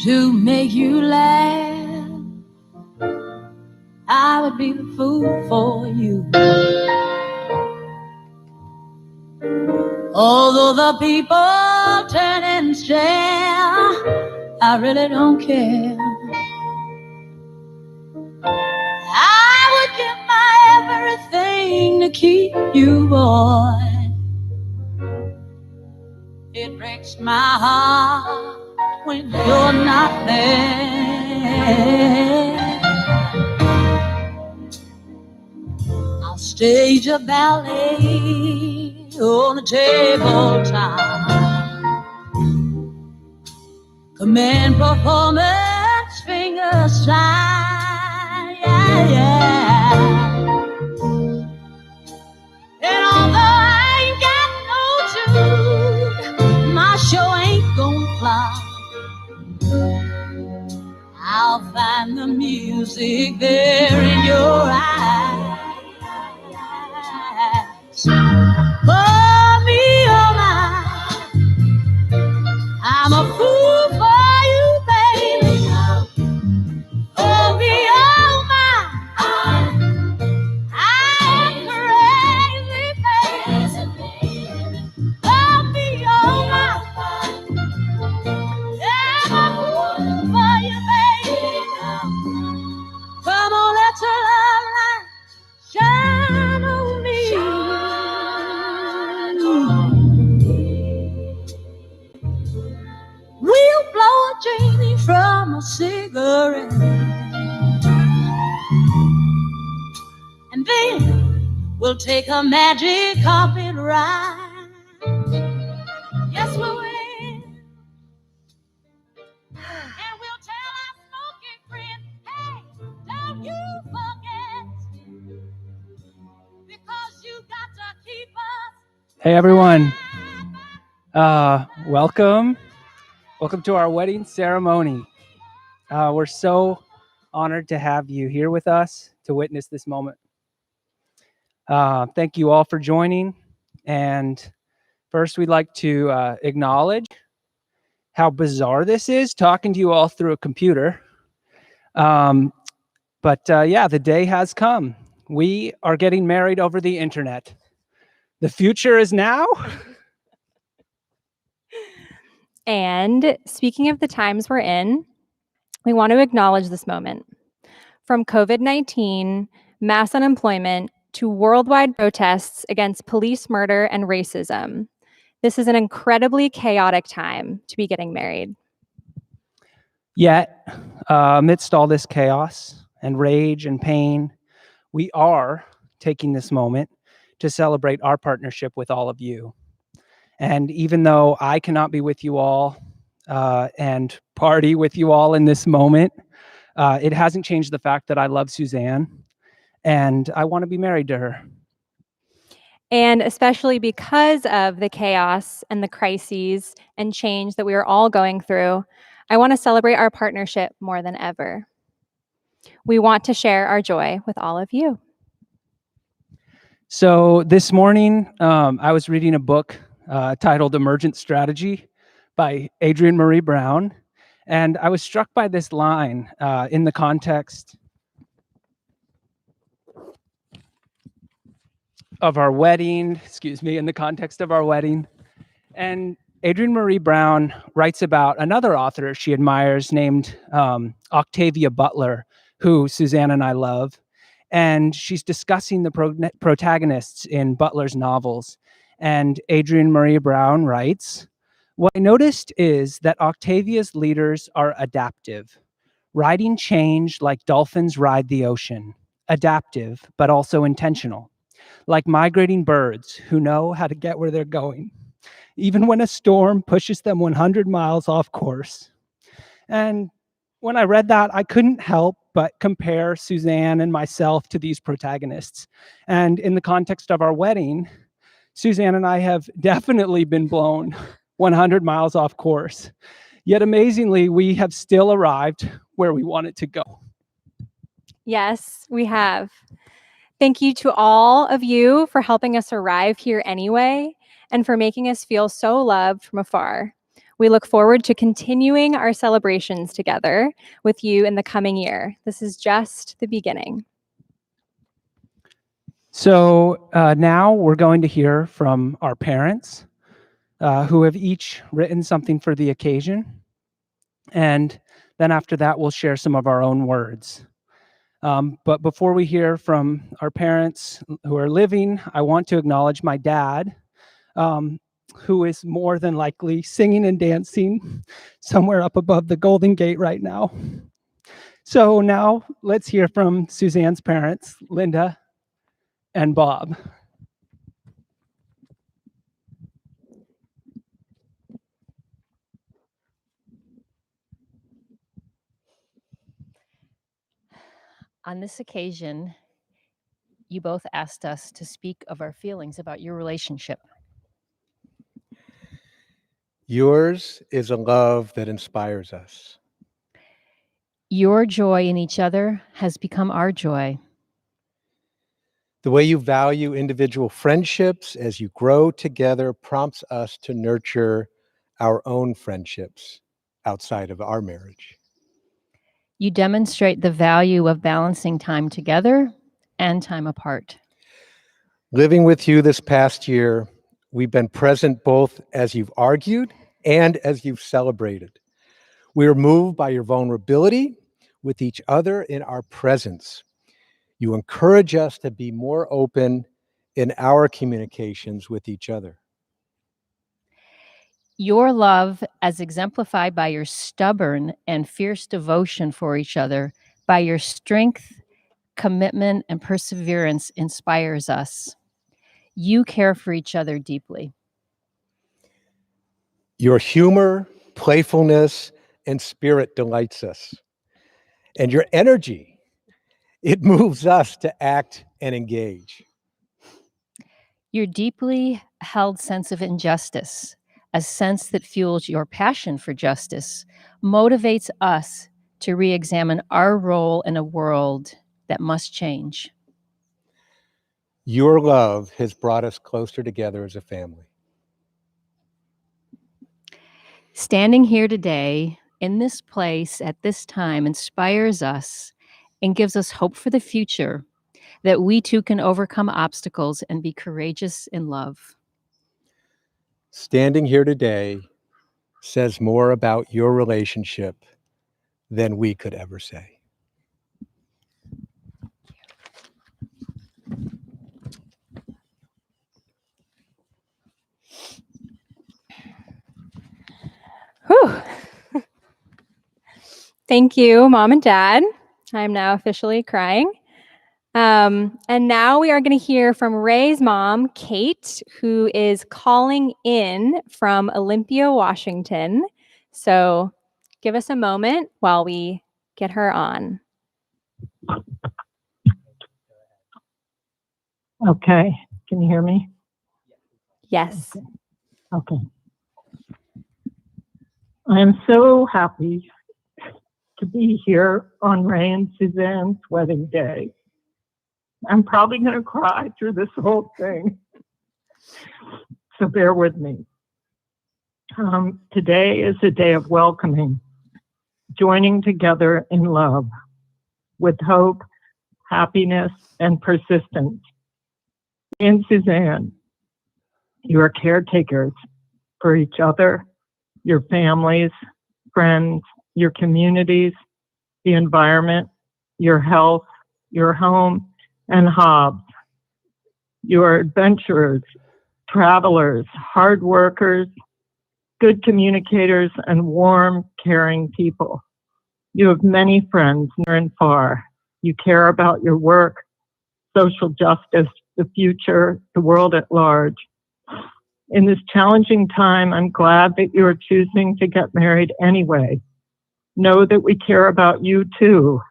to make you laugh. I would be the fool for you. Although the people turn and stare, I really don't care. I would give my everything to keep you, boy. It breaks my heart when you're not there. I'll stage a ballet on a tabletop. Command performance, finger sign, yeah, yeah. And although I ain't got no tune, my show ain't gonna fly. I'll find the music there in your eyes. For me, oh my, I'm a fool for you, baby. For me, oh my, I'm crazy, baby. For me, oh my, I'm a fool for you, baby. Come on, let your love light shine on me. We'll blow a genie from a cigarette, and then we'll take a magic carpet ride. Yes, we will. And we'll tell our smoking friends, hey, don't you forget, because you got to keep us. Hey everyone, welcome to our wedding ceremony. We're so honored to have you here with us to witness this moment. Thank you all for joining. And first we'd like to acknowledge how bizarre this is, talking to you all through a computer. But the day has come. We are getting married over the internet. The future is now. And speaking of the times we're in, we want to acknowledge this moment. From COVID-19, mass unemployment, to worldwide protests against police murder and racism, this is an incredibly chaotic time to be getting married. Yet, amidst all this chaos and rage and pain, we are taking this moment to celebrate our partnership with all of you. And even though I cannot be with you all and party with you all in this moment, it hasn't changed the fact that I love Suzanne and I want to be married to her. And especially because of the chaos and the crises and change that we are all going through, I want to celebrate our partnership more than ever. We want to share our joy with all of you. So this morning, I was reading a book titled Emergent Strategy by Adrienne Marie Brown. And I was struck by this line in the context of our wedding, And Adrienne Marie Brown writes about another author she admires named Octavia Butler, who Suzanne and I love. And she's discussing the protagonists in Butler's novels. And Adrienne Marie Brown writes, "What I noticed is that Octavia's leaders are adaptive, riding change like dolphins ride the ocean, adaptive, but also intentional, like migrating birds who know how to get where they're going, even when a storm pushes them 100 miles off course." And when I read that, I couldn't help but compare Suzanne and myself to these protagonists. And in the context of our wedding, Suzanne and I have definitely been blown 100 miles off course. Yet amazingly, we have still arrived where we wanted to go. Yes, we have. Thank you to all of you for helping us arrive here anyway, and for making us feel so loved from afar. We look forward to continuing our celebrations together with you in the coming year. This is just the beginning. So now we're going to hear from our parents who have each written something for the occasion. And then after that, we'll share some of our own words. But before we hear from our parents who are living, I want to acknowledge my dad, who is more than likely singing and dancing somewhere up above the Golden Gate right now. So now let's hear from Suzanne's parents, Linda and Bob. On this occasion, you both asked us to speak of our feelings about your relationship. Yours is a love that inspires us. Your joy in each other has become our joy. The way you value individual friendships as you grow together prompts us to nurture our own friendships outside of our marriage. You demonstrate the value of balancing time together and time apart. Living with you this past year, we've been present both as you've argued and as you've celebrated. We are moved by your vulnerability with each other in our presence. You encourage us to be more open in our communications with each other. Your love, as exemplified by your stubborn and fierce devotion for each other, by your strength, commitment, and perseverance, inspires us. You care for each other deeply. Your humor, playfulness, and spirit delights us. And your energy, it moves us to act and engage. Your deeply held sense of injustice, a sense that fuels your passion for justice, motivates us to re-examine our role in a world that must change. Your love has brought us closer together as a family. Standing here today, in this place, at this time, inspires us and gives us hope for the future, that we too can overcome obstacles and be courageous in love. Standing here today says more about your relationship than we could ever say. Whew. Thank you, Mom and Dad. I'm now officially crying. And now we are going to hear from Ray's mom, Kate, who is calling in from Olympia, Washington. So give us a moment while we get her on. Okay, can you hear me? Yes. Okay. I am so happy to be here on Ray and Suzanne's wedding day. I'm probably going to cry through this whole thing, so bear with me. Today is a day of welcoming, joining together in love, with hope, happiness, and persistence. And Suzanne, you are caretakers for each other, your families, friends, your communities, the environment, your health, your home, and hobs. You are adventurers, travelers, hard workers, good communicators, and warm, caring people. You have many friends near and far. You care about your work, social justice, the future, the world at large. In this challenging time, I'm glad that you are choosing to get married anyway. Know that we care about you too,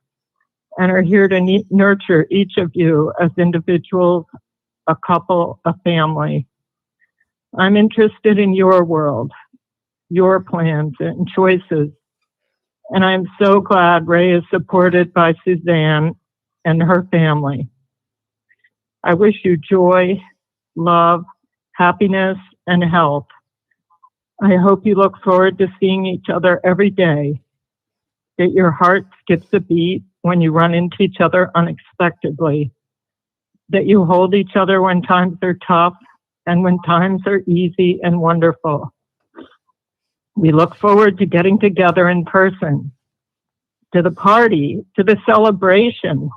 and are here to nurture each of you as individuals, a couple, a family. I'm interested in your world, your plans and choices, and I'm so glad Ray is supported by Suzanne and her family. I wish you joy, love, happiness, and health. I hope you look forward to seeing each other every day, that your heart skips a beat when you run into each other unexpectedly, that you hold each other when times are tough and when times are easy and wonderful. We look forward to getting together in person, to the party, to the celebration.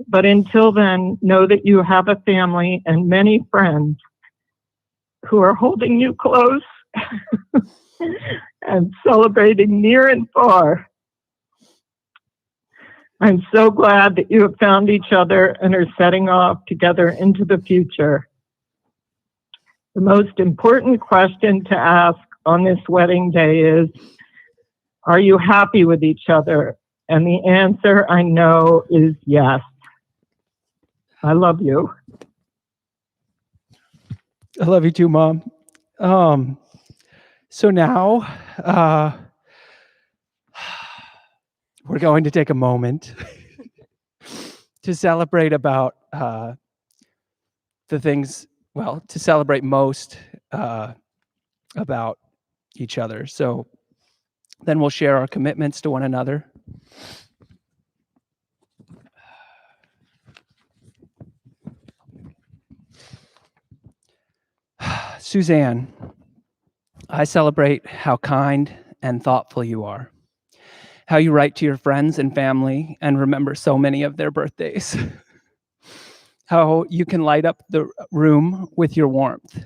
But until then, know that you have a family and many friends who are holding you close and celebrating near and far. I'm so glad that you have found each other and are setting off together into the future. The most important question to ask on this wedding day is, are you happy with each other? And the answer, I know, is yes. I love you. I love you too, Mom. So now we're going to take a moment to celebrate about the things, well, to celebrate most about each other. So then we'll share our commitments to one another. Suzanne, I celebrate how kind and thoughtful you are, how you write to your friends and family and remember so many of their birthdays, how you can light up the room with your warmth.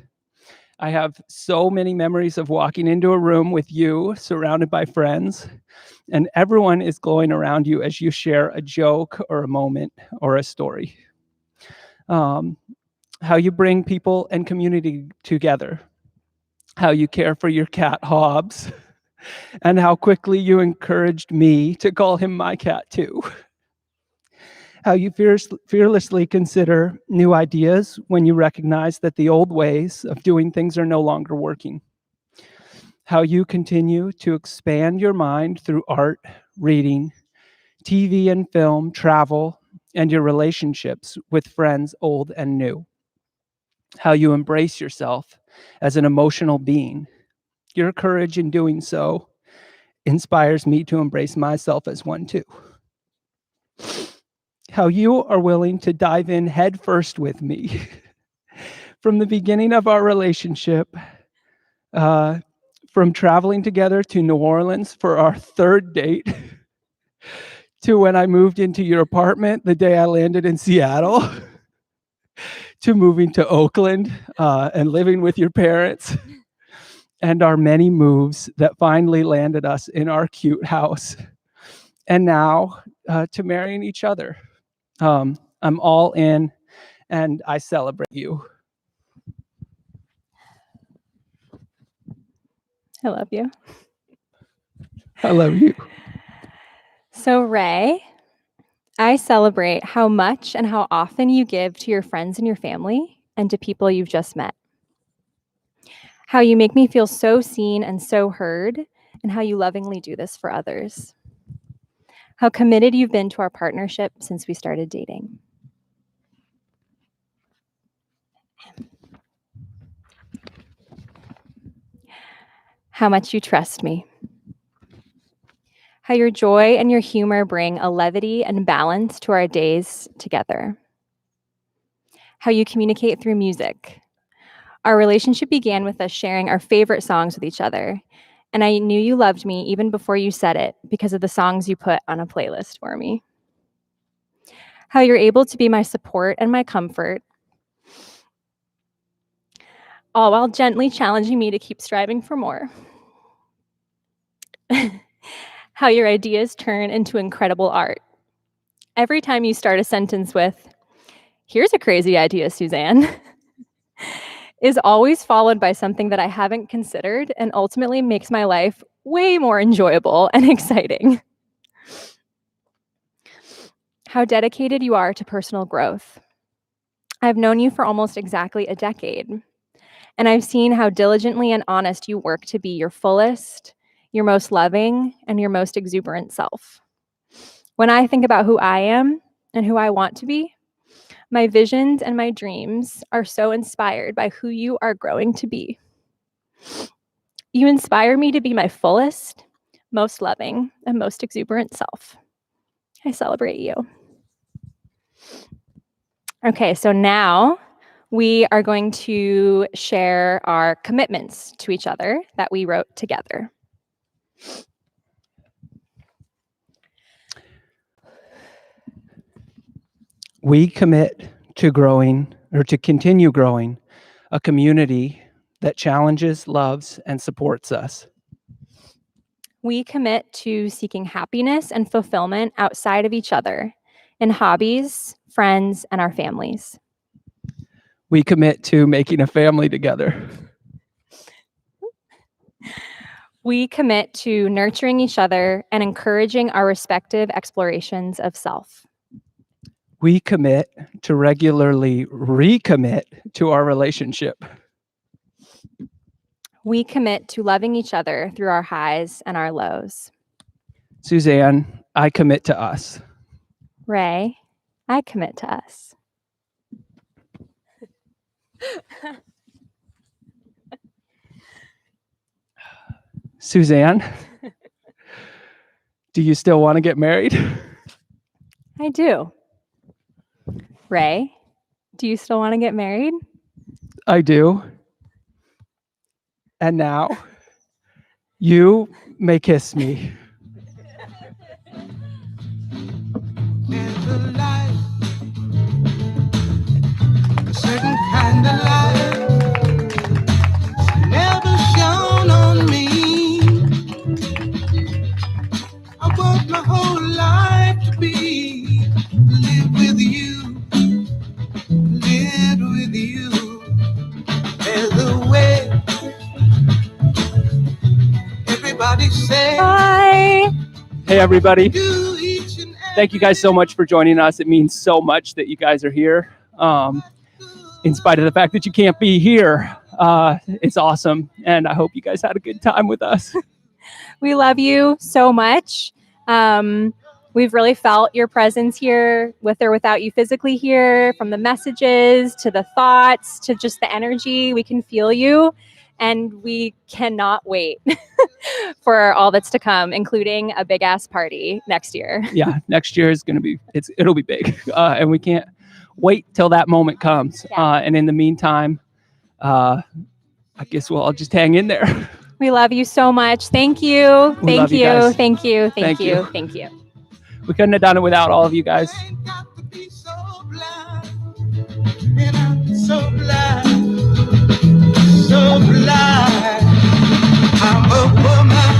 I have so many memories of walking into a room with you, surrounded by friends, and everyone is glowing around you as you share a joke or a moment or a story. How you bring people and community together, how you care for your cat Hobbs, and how quickly you encouraged me to call him my cat too. How you fearlessly consider new ideas when you recognize that the old ways of doing things are no longer working. How you continue to expand your mind through art, reading, TV and film, travel, and your relationships with friends old and new. How you embrace yourself as an emotional being. Your courage in doing so inspires me to embrace myself as one too. How you are willing to dive in head first with me from the beginning of our relationship, from traveling together to New Orleans for our third date, to when I moved into your apartment the day I landed in Seattle, to moving to Oakland and living with your parents, and our many moves that finally landed us in our cute house, and now to marrying each other. I'm all in, and I celebrate you. I love you. I love you. So, Ray, I celebrate how much and how often you give to your friends and your family and to people you've just met. How you make me feel so seen and so heard, and how you lovingly do this for others. How committed you've been to our partnership since we started dating. How much you trust me. How your joy and your humor bring a levity and balance to our days together. How you communicate through music. Our relationship began with us sharing our favorite songs with each other, and I knew you loved me even before you said it because of the songs you put on a playlist for me. How you're able to be my support and my comfort, all while gently challenging me to keep striving for more. How your ideas turn into incredible art. Every time you start a sentence with, "Here's a crazy idea, Suzanne," is always followed by something that I haven't considered and ultimately makes my life way more enjoyable and exciting. How dedicated you are to personal growth. I've known you for almost exactly a decade, and I've seen how diligently and honest you work to be your fullest, your most loving, and your most exuberant self. When I think about who I am and who I want to be, my visions and my dreams are so inspired by who you are growing to be. You inspire me to be my fullest, most loving, and most exuberant self. I celebrate you. Okay, so now we are going to share our commitments to each other that we wrote together. We commit to continue growing a community that challenges, loves, and supports us. We commit to seeking happiness and fulfillment outside of each other, in hobbies, friends, and our families. We commit to making a family together. We commit to nurturing each other and encouraging our respective explorations of self. We commit to regularly recommit to our relationship. We commit to loving each other through our highs and our lows. Suzanne, I commit to us. Ray, I commit to us. Suzanne, do you still want to get married? I do. Ray, do you still want to get married? I do. And now, you may kiss me. There's a light, a certain kind of light, never shone on me. I want my whole life to be live with you, live with you. There's a way. Everybody say Bye. Hey, everybody. do each and Thank you guys so much for joining us. It means so much that you guys are here. In spite of the fact that you can't be here, it's awesome. And I hope you guys had a good time with us. We love you so much. We've really felt your presence here, with or without you physically here, from the messages to the thoughts to just the energy. We can feel you, and we cannot wait for all that's to come, including a big ass party next year. Yeah, next year is going to be, it'll be big. And we can't wait till that moment comes. Yeah. And in the meantime, I guess we'll all just hang in there. We love you so much. Thank you. We love Thank you you. guys. Thank you. Thank Thank you. you. Thank you. We couldn't have done it without all of you guys. ain't got to be so blind, and I'm so blind, so blind. I'm a woman,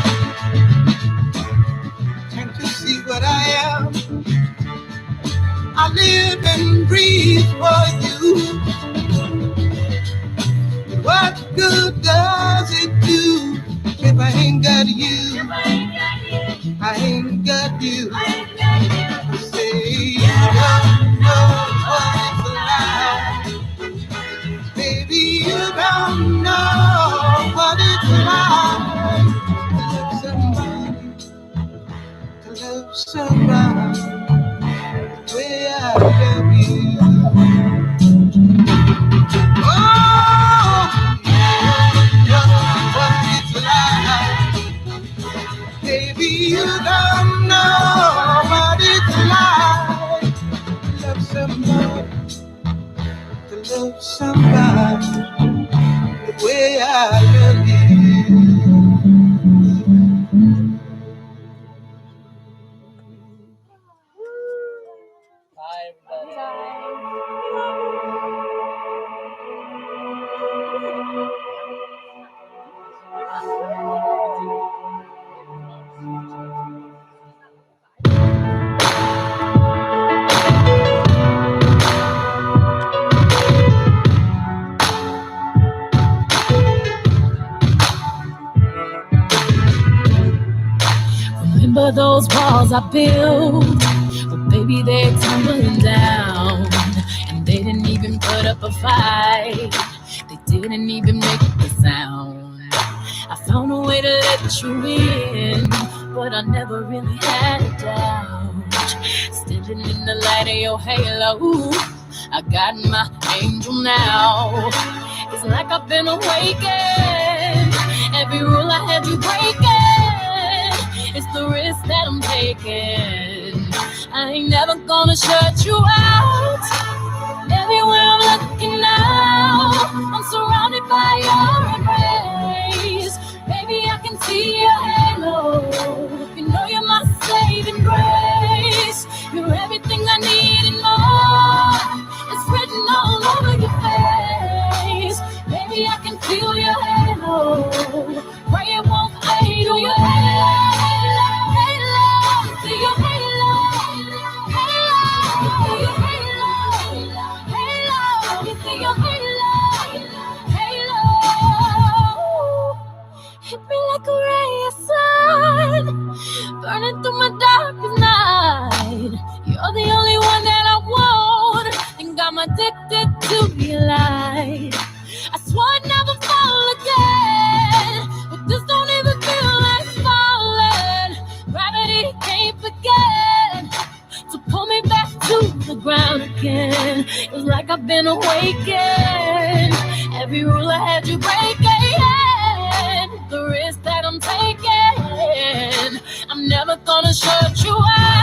can't you see what I am? I live and breathe for you. What good does it do if I ain't got you? I ain't got you. Say you don't know what it's like. Baby, you don't know what it's like to love somebody the way I love you. Oh, you know what it's like. Baby, you don't know what it's like to love somebody, the way I love you. Remember those walls I built? Well, baby, they're tumbling down. And they didn't even put up a fight. They didn't even make a sound. I found a way to let you in, but I never really had a doubt. Standing in the light of your halo, I got my angel now. It's like I've been awakened. Every Every rule I had you breaking, it's the risk that I'm taking. I ain't never gonna shut you out. Everywhere I'm looking now, I'm surrounded by your embrace. Baby, I can see your halo. You know you're my saving grace. You're everything I need and more. It's written all over your face. Baby, I can feel your halo. Pray it won't fade away. Halo, halo, see your halo. Halo, see your halo. Halo, you see your halo. Halo, hit me like a ray of sun, burning through my darkest night. You're the only one that I want, think I'm addicted to your light. I swore I'd never fall again, but this don't even feel like falling. Gravity can't forget to pull me back to the ground again. It's like I've been awakened. Every rule I had you breaking, the risk that I'm taking. I'm never gonna shut you out.